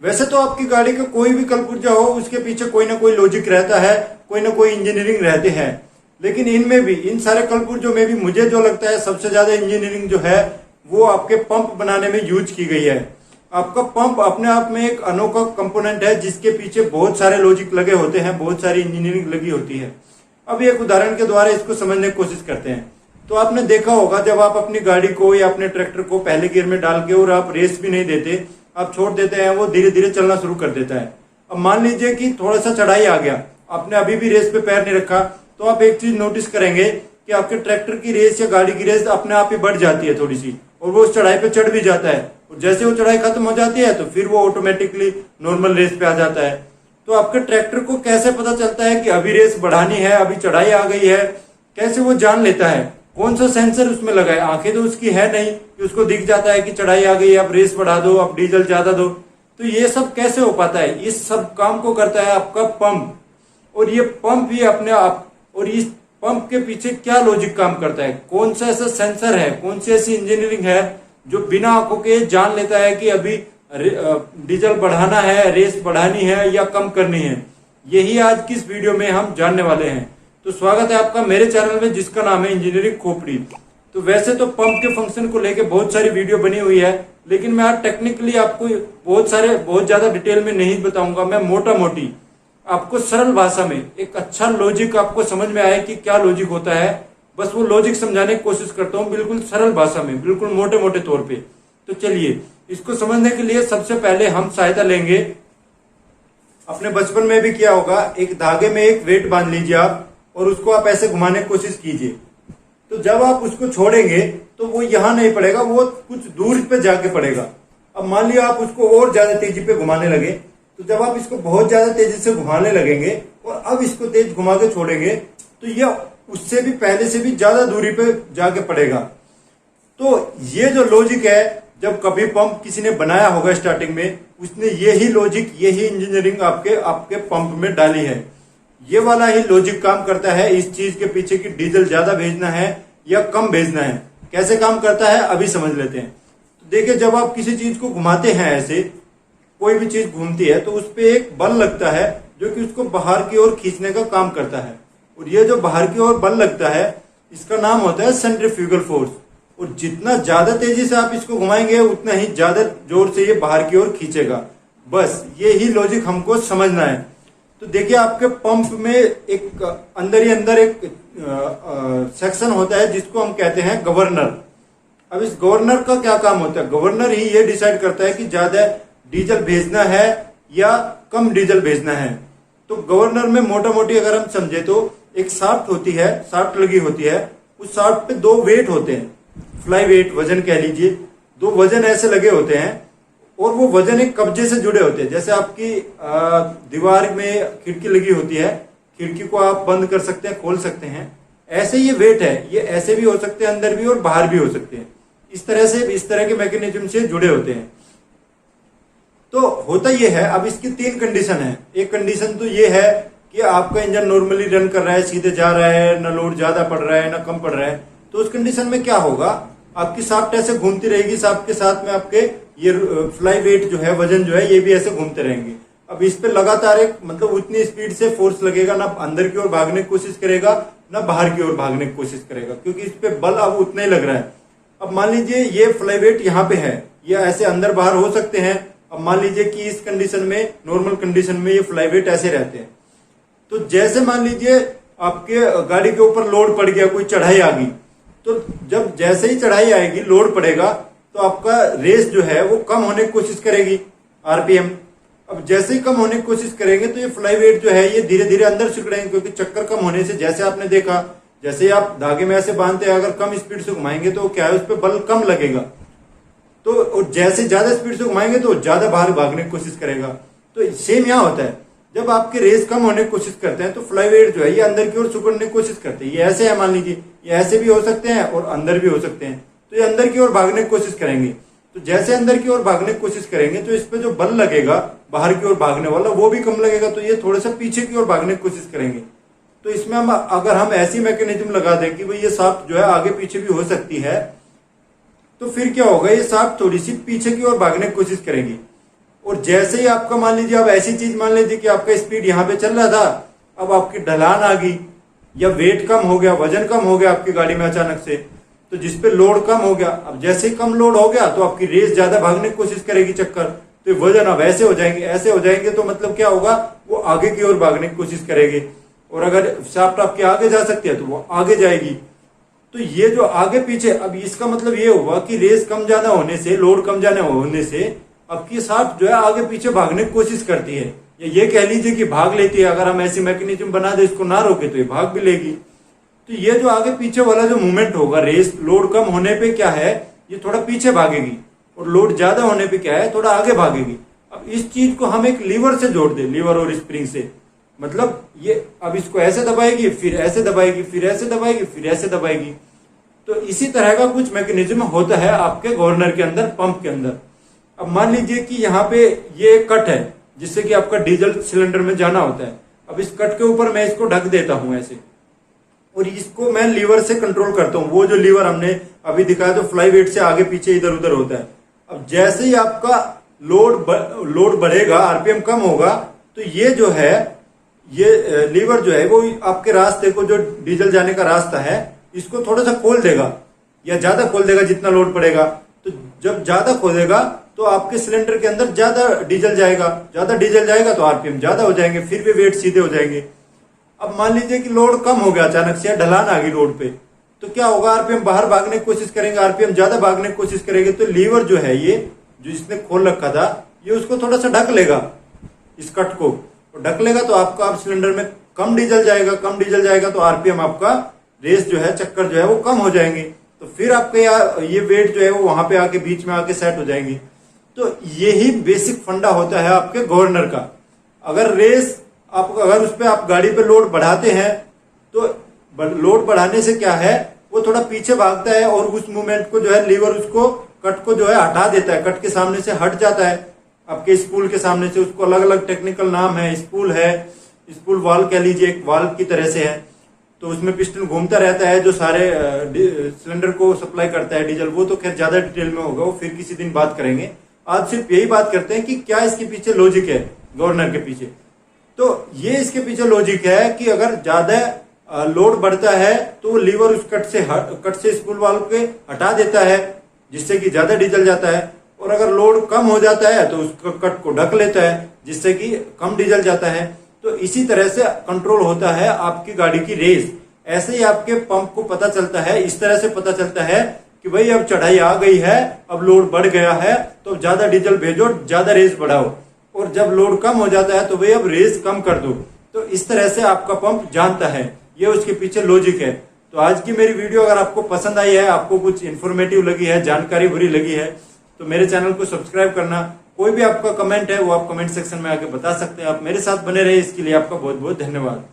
वैसे तो आपकी गाड़ी का कोई भी कलपुर्जा हो उसके पीछे कोई ना कोई लॉजिक रहता है, कोई ना कोई इंजीनियरिंग रहते हैं। लेकिन इनमें भी, इन सारे कलपुर्जों में भी मुझे जो लगता है सबसे ज्यादा इंजीनियरिंग जो है वो आपके पंप बनाने में यूज की गई है। आपका पंप अपने आप में एक अनोखा कंपोनेंट है जिसके पीछे बहुत सारे लॉजिक लगे होते हैं, बहुत सारी इंजीनियरिंग लगी होती है। अब एक उदाहरण के द्वारा इसको समझने की कोशिश करते हैं। तो आपने देखा होगा जब आप अपनी गाड़ी को या अपने ट्रैक्टर को पहले गियर में डाल के और आप रेस भी नहीं देते, आप छोड़ देते हैं, वो धीरे धीरे चलना शुरू कर देता है। अब मान लीजिए कि थोड़ा सा चढ़ाई आ गया, आपने अभी भी रेस पे पैर नहीं रखा, तो आप एक चीज नोटिस करेंगे कि आपके ट्रैक्टर की रेस या गाड़ी की रेस अपने आप ही बढ़ जाती है थोड़ी सी, और वो उस चढ़ाई पे चढ़ भी जाता है। और जैसे वो चढ़ाई खत्म हो जाती है तो फिर वो ऑटोमेटिकली नॉर्मल रेस पे आ जाता है। तो आपके ट्रैक्टर को कैसे पता चलता है कि अभी रेस बढ़ानी है, अभी चढ़ाई आ गई है? कैसे वो जान लेता है? कौन सा सेंसर उसमें लगा है? आंखें तो उसकी है नहीं कि उसको दिख जाता है कि चढ़ाई आ गई है, अब रेस बढ़ा दो, अब डीजल ज्यादा दो। तो ये सब कैसे हो पाता है? इस सब काम को करता है आपका पंप। और ये पंप ही अपने आप, और इस पंप के पीछे क्या लॉजिक काम करता है? कौन सा ऐसा सेंसर है, कौन सी ऐसी इंजीनियरिंग है जो बिना आंखों के जान लेता है कि अभी डीजल बढ़ाना है, रेस बढ़ानी है या कम करनी है? यही आज की इस वीडियो में हम जानने वाले हैं। तो स्वागत है आपका मेरे चैनल में जिसका नाम है इंजीनियरिंग खोपड़ी। तो वैसे तो पंप के फंक्शन को लेके बहुत सारी वीडियो बनी हुई है, लेकिन मैं आज टेक्निकली आपको बहुत ज्यादा डिटेल में नहीं बताऊंगा। मैं मोटा मोटी आपको सरल भाषा में एक अच्छा लॉजिक आपको समझ में आए कि क्या लॉजिक होता है, बस वो लॉजिक समझाने की कोशिश करता हूँ, बिल्कुल सरल भाषा में, बिल्कुल मोटे मोटे तौर पे। तो चलिए, इसको समझने के लिए सबसे पहले हम सहायता लेंगे, अपने बचपन में भी किया होगा, एक धागे में एक वेट बांध लीजिए आप और उसको आप ऐसे घुमाने की कोशिश कीजिए। तो जब आप उसको छोड़ेंगे तो वो यहां नहीं पड़ेगा, वो कुछ दूर पे जाके पड़ेगा। अब मान लिया आप उसको और ज्यादा तेजी पे घुमाने लगे, तो जब आप इसको बहुत ज्यादा तेजी से घुमाने लगेंगे और अब इसको तेज घुमा के छोड़ेंगे तो यह उससे भी पहले से भी ज्यादा दूरी पे जाके पड़ेगा। तो ये जो लॉजिक है, जब कभी पंप किसी ने बनाया होगा स्टार्टिंग में, उसने यही लॉजिक, यही इंजीनियरिंग आपके पंप में डाली है। ये वाला ही लॉजिक काम करता है इस चीज के पीछे कि डीजल ज्यादा भेजना है या कम भेजना है। कैसे काम करता है अभी समझ लेते हैं। तो देखिए, जब आप किसी चीज को घुमाते हैं, ऐसे कोई भी चीज घूमती है तो उस पर एक बल लगता है जो कि उसको बाहर की ओर खींचने का काम करता है। और ये जो बाहर की ओर बल लगता है, इसका नाम होता है सेंट्रीफ्यूगल फोर्स। और जितना ज्यादा तेजी से आप इसको घुमाएंगे उतना ही ज्यादा जोर से ये बाहर की ओर खींचेगा। बस ये ही लॉजिक हमको समझना है। तो देखिए, आपके पंप में एक अंदर ही अंदर एक सेक्शन होता है जिसको हम कहते हैं गवर्नर। अब इस गवर्नर का क्या काम होता है? गवर्नर ही ये डिसाइड करता है कि ज्यादा डीजल भेजना है या कम डीजल भेजना है। तो गवर्नर में मोटा मोटी अगर हम समझे तो एक शाफ्ट होती है, शाफ्ट लगी होती है, उस शाफ्ट पे दो वेट होते हैं, फ्लाई वेट, वजन कह लीजिए। दो वजन ऐसे लगे होते हैं और वो वजन एक कब्जे से जुड़े होते हैं। जैसे आपकी दीवार में खिड़की लगी होती है, खिड़की को आप बंद कर सकते हैं, खोल सकते हैं, ऐसे ये वेट है, ये ऐसे भी हो सकते हैं, अंदर भी और बाहर भी हो सकते हैं। इस तरह से, इस तरह के मैकेनिज्म से जुड़े होते हैं। तो होता ये है, अब इसकी तीन कंडीशन है। एक कंडीशन तो ये है कि आपका इंजन नॉर्मली रन कर रहा है, सीधे जा रहा है, ना लोड ज्यादा पड़ रहा है ना कम पड़ रहा है। तो उस कंडीशन में क्या होगा, आपकी शाफ्ट ऐसे घूमती रहेगी, शाफ्ट के साथ में आपके ये फ्लाई वेट जो है, वजन जो है, ये भी ऐसे घूमते रहेंगे। अब इस पे लगातार एक मतलब उतनी स्पीड से फोर्स लगेगा, ना अंदर की ओर भागने की कोशिश करेगा ना बाहर की ओर भागने की कोशिश करेगा, क्योंकि इस पे बल अब उतना ही लग रहा है। अब मान लीजिए ये फ्लाई वेट यहाँ पे है, ये ऐसे अंदर बाहर हो सकते हैं। अब मान लीजिए कि इस कंडीशन में, नॉर्मल कंडीशन में, ये फ्लाई वेट ऐसे रहते हैं। तो जैसे मान लीजिए आपके गाड़ी के ऊपर लोड पड़ गया, कोई चढ़ाई आ गई, तो जब जैसे ही चढ़ाई आएगी, लोड पड़ेगा, तो आपका रेस जो है वो कम होने की कोशिश करेगी, आरपीएम। अब जैसे ही कम होने की कोशिश करेंगे तो ये फ्लाई वेट जो है ये धीरे धीरे अंदर सिकुड़ेंगे, क्योंकि चक्कर कम होने से, जैसे आपने देखा, जैसे आप धागे में ऐसे बांधते हैं, अगर कम स्पीड से घुमाएंगे तो क्या है, उस पर बल कम लगेगा। तो और जैसे ज्यादा स्पीड से घुमाएंगे तो ज्यादा बाहर भागने की कोशिश करेगा। तो सेम यहाँ होता है, जब आपके रेस कम होने की कोशिश करते हैं तो फ्लाई वेट जो है ये अंदर की ओर सिकुड़ने की कोशिश करते हैं। ये ऐसे है, मान लीजिए ये ऐसे भी हो सकते हैं और अंदर भी हो सकते हैं। तो ये अंदर की ओर भागने की कोशिश करेंगे। तो जैसे अंदर की ओर भागने की कोशिश करेंगे तो इस पे जो बल लगेगा बाहर की ओर भागने वाला, वो भी कम लगेगा। तो ये थोड़ा सा पीछे की ओर भागने की कोशिश करेंगे। तो इसमें हम अगर हम ऐसी मैकेनिज्म लगा दें कि भाई ये शाफ्ट जो है आगे पीछे भी हो सकती है, तो फिर क्या होगा, ये शाफ्ट थोड़ी सी पीछे की ओर भागने की कोशिश करेंगी। और जैसे ही आपका मान लीजिए, अब ऐसी चीज मान लीजिए कि आपका स्पीड यहाँ पे चल रहा था, अब आपकी ढलान आ गई या वेट कम हो गया, वजन कम हो गया आपकी गाड़ी में अचानक से, तो जिसपे लोड कम हो गया, अब जैसे ही कम लोड हो गया तो आपकी रेस ज्यादा भागने की कोशिश करेगी चक्कर, तो वजन अब ऐसे हो जाएंगे, ऐसे हो जाएंगे, तो मतलब क्या होगा, वो आगे की ओर भागने की कोशिश करेगी। और अगर शाफ्ट आपके आगे जा सकती है तो वो आगे जाएगी। तो ये जो आगे पीछे, अब इसका मतलब ये हुआ कि रेस कम जाना होने से, लोड कम जाना होने से आपकी शाफ्ट जो है आगे पीछे भागने की कोशिश करती है, या ये कह लीजिए कि भाग लेती है। अगर हम ऐसी मैकेनिज्म बना दे, इसको ना रोके, तो ये भाग भी लेगी। तो ये जो आगे पीछे वाला जो मूवमेंट होगा, रेस लोड कम होने पे क्या है, ये थोड़ा पीछे भागेगी, और लोड ज्यादा होने पे क्या है, थोड़ा आगे भागेगी। अब इस चीज को हम एक लीवर से जोड़ दे, लीवर और स्प्रिंग से, मतलब ये अब इसको ऐसे दबाएगी, फिर ऐसे दबाएगी, फिर ऐसे दबाएगी, फिर ऐसे दबाएगी। तो इसी तरह का कुछ मैकेनिज्म होता है आपके गवर्नर के अंदर, पंप के अंदर। अब मान लीजिए कि यहाँ पे ये कट है, जिससे कि आपका डीजल सिलेंडर में जाना होता है। अब इस कट के ऊपर मैं इसको ढक देता हूं ऐसे, और इसको मैं लीवर से कंट्रोल करता हूं। वो जो लीवर हमने अभी दिखाया, तो फ्लाई वेट से आगे पीछे इधर उधर होता है। अब जैसे ही आपका लोड बढ़ेगा, आरपीएम कम होगा, तो ये जो है, ये लीवर जो है वो आपके रास्ते को, जो डीजल जाने का रास्ता है, इसको थोड़ा सा खोल देगा, या ज्यादा खोल देगा जितना लोड पड़ेगा। तो जब ज्यादा खोलेगा तो आपके सिलेंडर के अंदर ज्यादा डीजल जाएगा, ज्यादा डीजल जाएगा तो आरपीएम ज्यादा हो जाएंगे, फिर भी वेट सीधे हो जाएंगे। अब मान लीजिए कि लोड कम हो गया अचानक से, ढलान आ गई रोड पे, तो क्या होगा, आरपीएम बाहर भागने की कोशिश करेंगे, आरपीएम ज्यादा भागने की कोशिश करेंगे। तो लीवर जो है, ये जो इसने खोल रखा था, ये उसको थोड़ा सा ढक लेगा, इस कट को ढक लेगा, तो आपका अब सिलेंडर में कम डीजल जाएगा। कम डीजल जाएगा तो आरपीएम आपका, रेस जो है, चक्कर जो है वो कम हो जाएंगे। तो फिर आपके ये वेट जो है वो वहां पे आके बीच में आके सेट हो जाएंगी। तो यही बेसिक फंडा होता है आपके गवर्नर का। अगर रेस आप, अगर उस पर आप गाड़ी पे लोड बढ़ाते हैं, तो लोड बढ़ाने से क्या है, वो थोड़ा पीछे भागता है, और उस मूवमेंट को जो है लीवर उसको, कट को जो है हटा देता है, कट के सामने से हट जाता है, आपके स्पूल के सामने से। उसको अलग अलग टेक्निकल नाम है, स्पूल है, स्पूल वाल्व कह लीजिए, एक वाल्व की तरह से है। तो उसमें पिस्टन घूमता रहता है, जो सारे सिलेंडर को सप्लाई करता है डीजल। वो तो खैर ज्यादा डिटेल में होगा, वो फिर किसी दिन बात करेंगे। आज सिर्फ यही बात करते हैं कि क्या इसके पीछे लॉजिक है, गवर्नर के पीछे। तो ये इसके पीछे लॉजिक है कि अगर ज्यादा लोड बढ़ता है तो वो लीवर उस कट से स्पूल वाल्व के हटा देता है, जिससे कि ज्यादा डीजल जाता है। और अगर लोड कम हो जाता है तो उस कट को ढक लेता है, जिससे कि कम डीजल जाता है। तो इसी तरह से कंट्रोल होता है आपकी गाड़ी की रेस। ऐसे ही आपके पंप को पता चलता है, इस तरह से पता चलता है कि भाई अब चढ़ाई आ गई है, अब लोड बढ़ गया है, तो ज्यादा डीजल भेजो, ज्यादा रेस बढ़ाओ। और जब लोड कम हो जाता है तो भाई अब रेस कम कर दो। तो इस तरह से आपका पंप जानता है, ये उसके पीछे लॉजिक है। तो आज की मेरी वीडियो अगर आपको पसंद आई है, आपको कुछ इन्फॉर्मेटिव लगी है, जानकारी भरी लगी है, तो मेरे चैनल को सब्सक्राइब करना। कोई भी आपका कमेंट है वो आप कमेंट सेक्शन में आके बता सकते हैं। आप मेरे साथ बने रहे, इसके लिए आपका बहुत बहुत धन्यवाद।